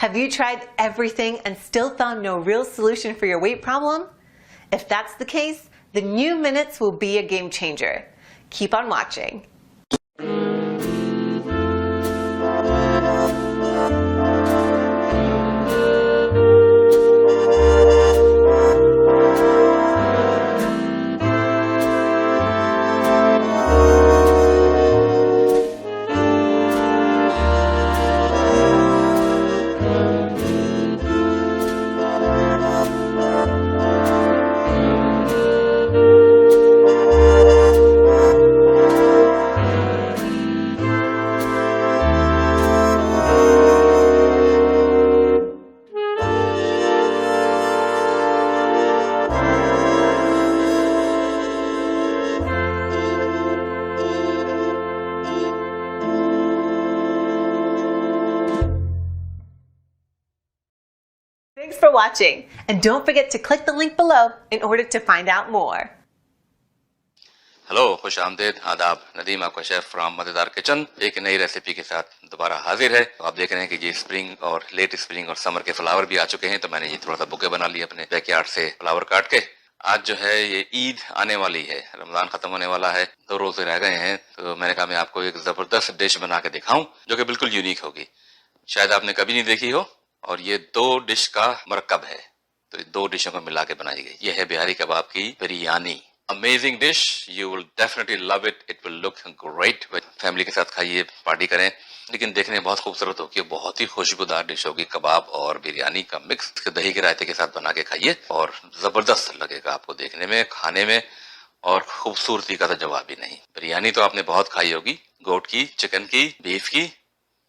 Have you tried everything and still found no real solution for your weight problem? If that's the case, the new minutes will be a game changer. Keep on watching. Thanks for watching, and don't forget to click the link below in order to find out more. Hello, खुश आमदीद, आदाब। नदीम आपका chef from मजेदार kitchen एक नई recipe के साथ दोबारा हाजिर है। आप देख रहे हैं कि ये स्प्रिंग और लेट स्प्रिंग और समर के फ्लावर भी आ चुके हैं, तो मैंने ये थोड़ा सा बुके बना लिया अपने बैकयार्ड से फ्लावर काट के। आज जो है ये ईद आने वाली है, रमजान खत्म होने वाला है, 2 रोजे रह गए हैं, तो मैंने कहा मैं आपको एक जबरदस्त डिश बना के दिखाऊं जो कि बिल्कुल यूनिक होगी, शायद आपने कभी नहीं देखी हो। और ये 2 डिश का मरकब है, तो 2 डिशों को मिला के बनाई गई। ये है बिहारी कबाब की biryani. Amazing dish, you will definitely love it, it will look great. Family के साथ खाइए, पार्टी करें, लेकिन देखने में बहुत खूबसूरत होगी, बहुत ही खुशबूदार डिश होगी। कबाब और बिरयानी का मिक्स दही के रायते के साथ बना के खाइए और जबरदस्त लगेगा आपको देखने में, खाने में, और खूबसूरती का तो जवाब ही नहीं। बिरयानी तो आपने बहुत खाई होगी, गोट की, चिकन की, बीफ की,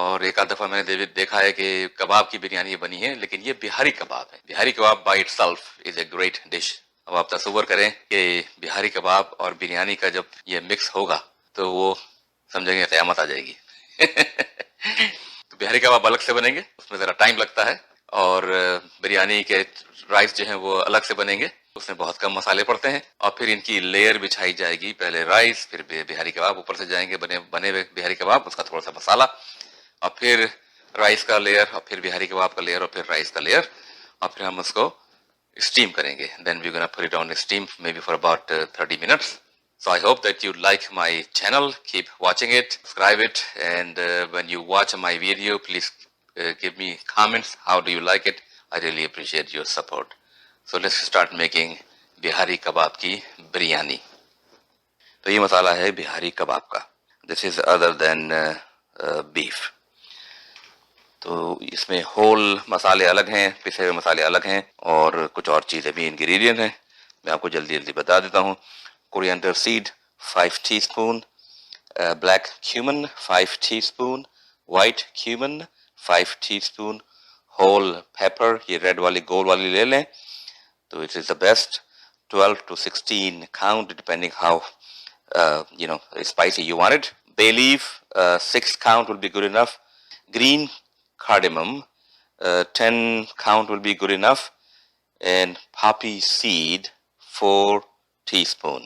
और एक आध दफा मैंने देखा है कि कबाब की बिरयानी बनी है, लेकिन ये बिहारी कबाब है। Bihari kebab by itself is a great dish. अब आप तस्वर करें कि बिहारी कबाब और बिरयानी का जब ये मिक्स होगा तो वो समझेंगे क़यामत आ जाएगी। तो बिहारी कबाब अलग से बनेंगे, उसमें जरा टाइम लगता है, और बिरयानी के राइस जो हैं वो अलग से बनेंगे, उसमें बहुत कम मसाले पड़ते हैं, और फिर इनकी लेयर बिछाई जाएगी। पहले राइस, फिर बिहारी कबाब ऊपर से जाएंगे, बने हुए बिहारी कबाब, उसका थोड़ा सा मसाला, और फिर राइस का लेयर, और फिर बिहारी कबाब का लेयर, और फिर राइस का लेयर, और फिर हम उसको स्टीम करेंगे। Then we're gonna put it on steam maybe for about 30 minutes. So I hope that you like my channel. Keep watching it, subscribe it, and when you watch my video, please give me comments. How do you like it? I really appreciate your support. So let's start making Bihari कबाब की बिरयानी। तो ये मसाला है बिहारी कबाब का। This is other than beef. तो इसमें whole मसाले अलग हैं, पिसे हुए मसाले अलग हैं, और कुछ और चीज़ें भी इंग्रेडिएंट हैं, मैं आपको जल्दी जल्दी बता देता हूँ। Coriander seed 5 teaspoon, black cumin 5 teaspoon, white cumin 5 teaspoon, whole pepper, ये रेड वाली गोल वाली ले लें तो it is the best. 12 to 16 count depending how spicy you want it. Bay leaf 6 count will be good enough. Green cardamom 10 count will be good enough, and poppy seed 4 teaspoon.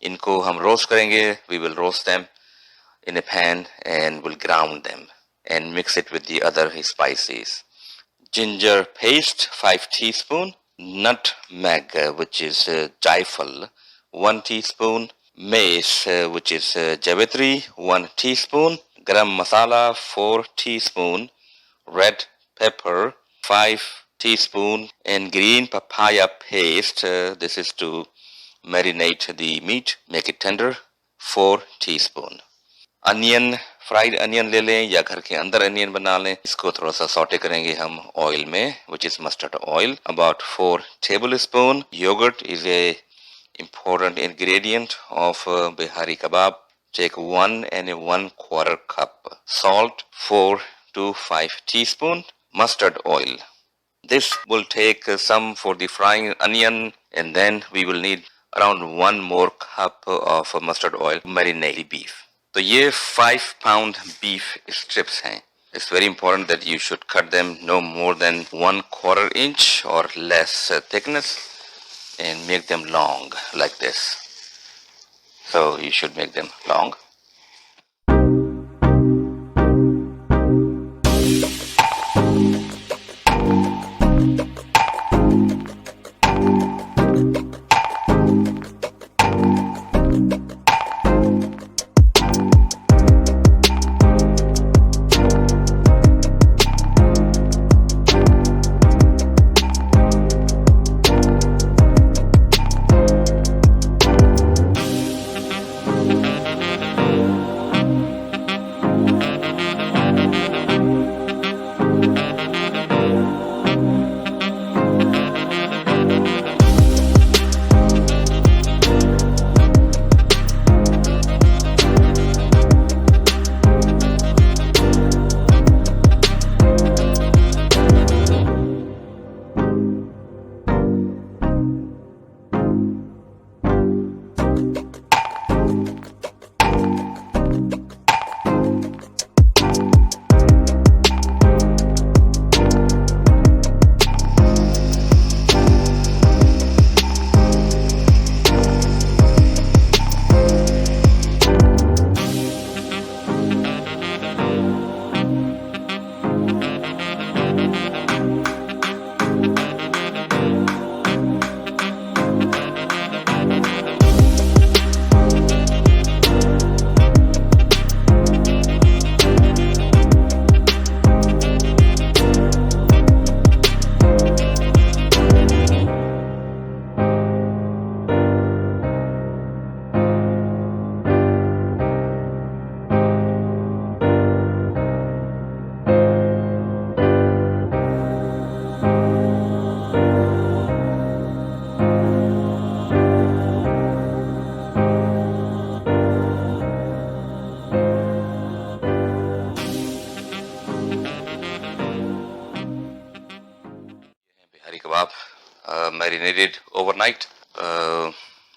इनको हम roast करेंगे, we will roast them in a pan and will ground them and mix it with the other spices. Ginger paste 5 teaspoon, nutmeg which is jaifal 1 teaspoon, mace which is jawitri 1 teaspoon, garam masala 4 teaspoon, red pepper 5 teaspoon, and green papaya paste, this is to marinate the meat, make it tender, 4 teaspoon. Onion, fried onion ले लें या घर के अंदर onion बना लें, इसको थोड़ा सा सॉटे करेंगे हम ऑयल में, which is mustard oil, about 4 tablespoon. Yogurt is a important ingredient of bihari kebab. Take 1 and 1/4 cup. Salt 4 to 5 teaspoon. Mustard oil. This will take some for the frying onion, and then we will need around 1 more cup of mustard oil to marinate the beef. तो ये 5 pound beef strips हैं. It's very important that you should cut them no more than 1/4 inch or less thickness, and make them long like this. So you should make them long. marinated overnight.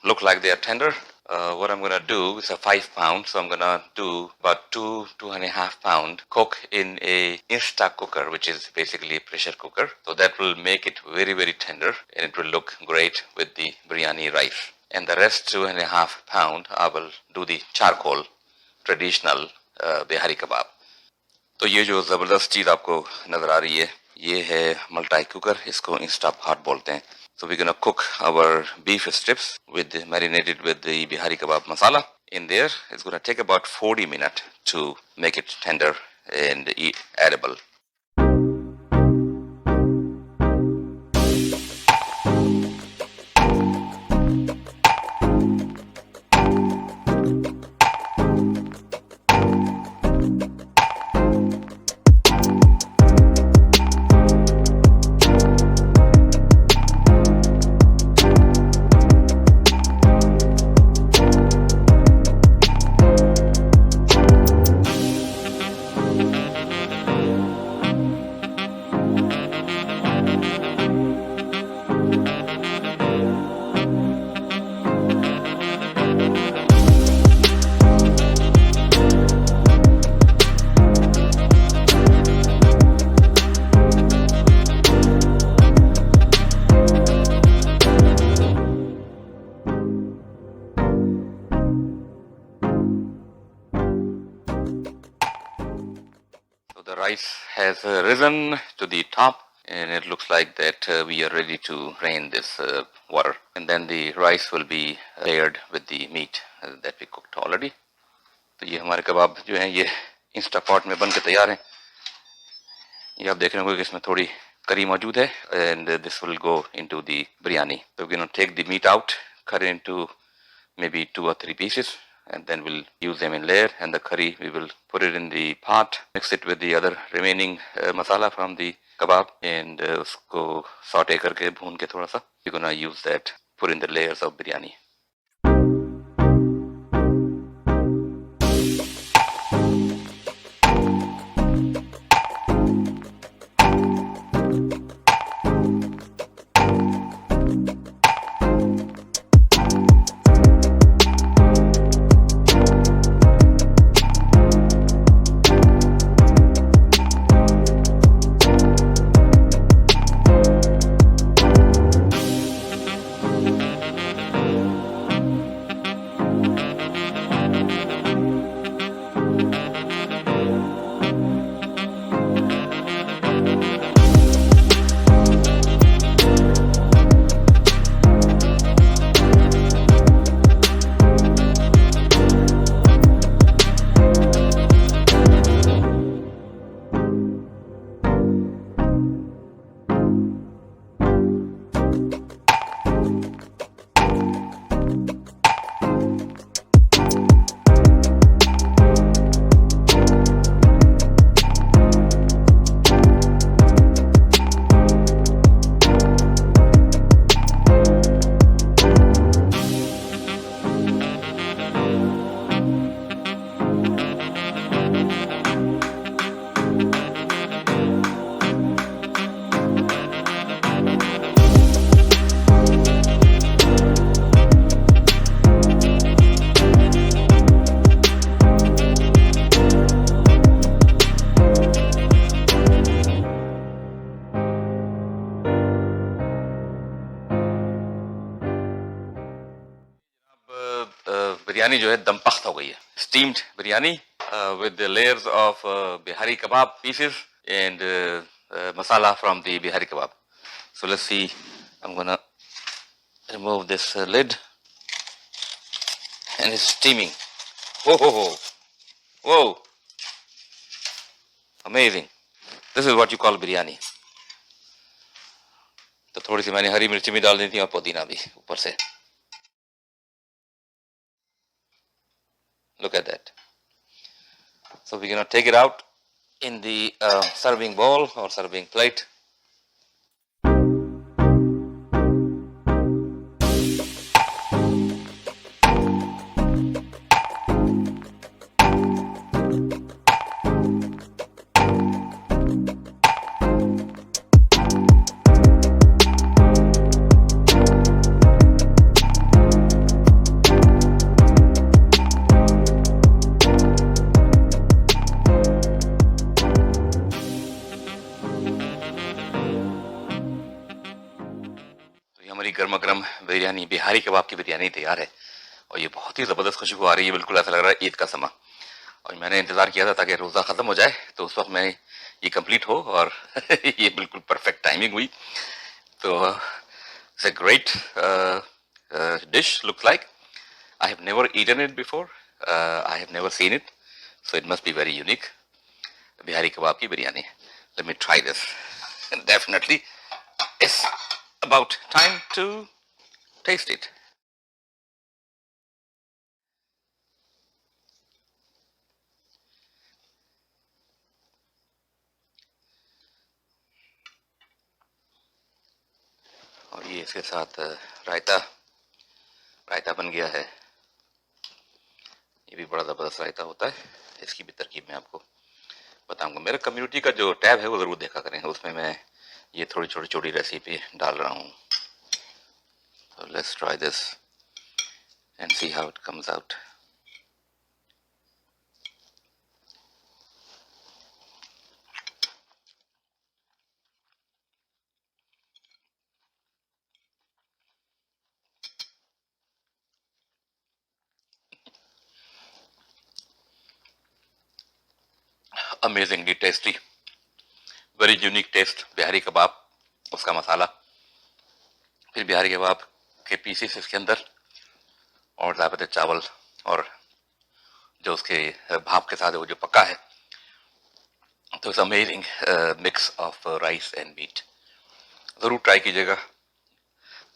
Look like they are tender. What I'm gonna do is a 5 pound, so I'm gonna do about 2.5 pound cook in a Insta cooker, which is basically a pressure cooker. So that will make it very, very tender, and it will look great with the biryani rice. And the rest 2.5 pound, I will do the charcoal traditional Bihari कबाब. तो ये जो ज़बरदस्त चीज़ आपको नज़र आ रही है, ये है मल्टी कुकर, इसको इंस्टा पॉट बोलते हैं. So we're gonna cook our beef strips marinated with the bihari kebab masala in there. It's gonna take about 40 minutes to make it tender and edible. The rice has risen to the top, and it looks like that we are ready to drain this water, and then the rice will be layered with the meat that we cooked already. तो ये हमारे कबाब जो हैं ये Insta pot में बन के तैयार हैं. ये आप देख रहे होंगे कि इसमें थोड़ी करी मौजूद है, and this will go into the biryani. So we're going to take the meat out, cut it into maybe 2 or 3 pieces, and then we'll use them in layer, and the curry we will put it in the pot, mix it with the other remaining masala from the kebab, and usko saute karke bhoon ke thoda sa. We're gonna use that, put in the layers of biryani. Biryani जो है दम पख्त हो गई है. Steamed biryani with the layers of bihari kebab pieces and masala from the bihari kebab. So let's see. I'm gonna remove this lid, and it's steaming. Whoa, whoa, amazing. This is what you call biryani. तो थोड़ी सी मैंने हरी मिर्ची भी डाल दी थी और पुदीना भी ऊपर से. Look at that. So we're going to take it out in the serving bowl or serving plate. Biryani, Bihari कबाब की बिरयानी तैयार है और ये बहुत ही ज़बरदस्त खुशबू आ रही है। बिल्कुल ऐसा लग रहा है ईद का समा। और मैंने इंतज़ार किया था ताकि रोज़ा ख़त्म हो जाए तो उस वक्त मैं ये कंप्लीट हो और ये बिल्कुल परफेक्ट टाइमिंग हुई। तो it's a great dish looks like. I have never eaten it before. I have never seen it, so it must be very unique. Bihari kebab ki biryani. Let me try this. Definitely, it's about time to taste it. और ये इसके साथ रायता रायता बन गया है। ये भी बड़ा ज़बरदस्त रायता होता है। इसकी भी तरकीब मैं आपको बताऊंगा। मेरे कम्युनिटी का जो टैब है वो ज़रूर देखा करें, उसमें मैं ये थोड़ी छोटी छोटी रेसिपी डाल रहा हूँ। So let's try this and see how it comes out. Amazingly tasty, very unique taste. Bihari कबाब, उसका मसाला, फिर बिहारी कबाब के पीसेस इसके अंदर और ज़ायबत चावल और जो उसके भाप के साथ वो जो पका है, तो it's amazing mix of rice and meat. ज़रूर ट्राई कीजिएगा,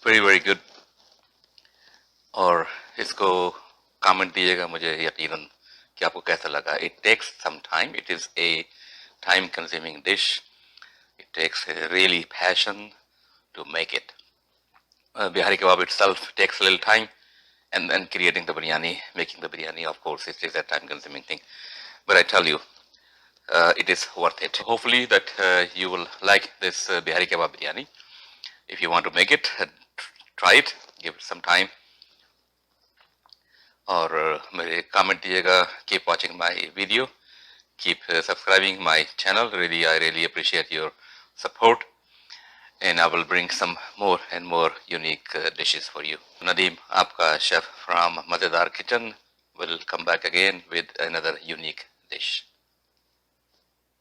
वेरी वेरी गुड। और इसको कमेंट दीजिएगा मुझे यकीनन कि आपको कैसा लगा। It takes some time, it is a time consuming dish, it takes really passion to make it. Bihari kebab itself takes a little time, and then creating the biryani, making the biryani, of course, it is a time-consuming thing. But I tell you, it is worth it. Hopefully that you will like this Bihari kebab biryani. If you want to make it, try it, give it some time. और मेरे comment दीजिएगा. Keep watching my video, keep subscribing my channel. Really, I really appreciate your support. And I will bring some more and more unique dishes for you. Nadeem, आपका chef from Mazedar Kitchen, will come back again with another unique dish.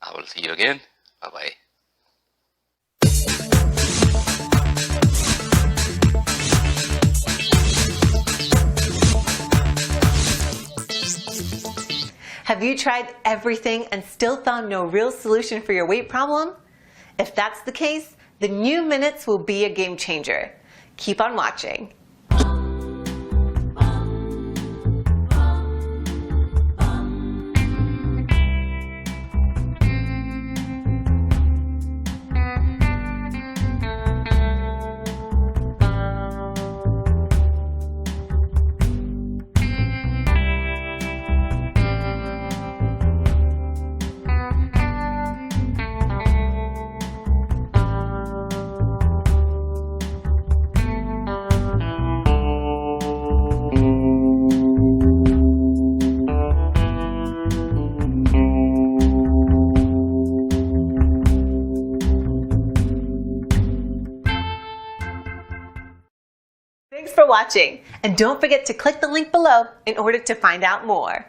I will see you again. Bye bye. Have you tried everything and still found no real solution for your weight problem? If that's the case, the new minutes will be a game changer. Keep on watching. Thanks for watching, and don't forget to click the link below in order to find out more.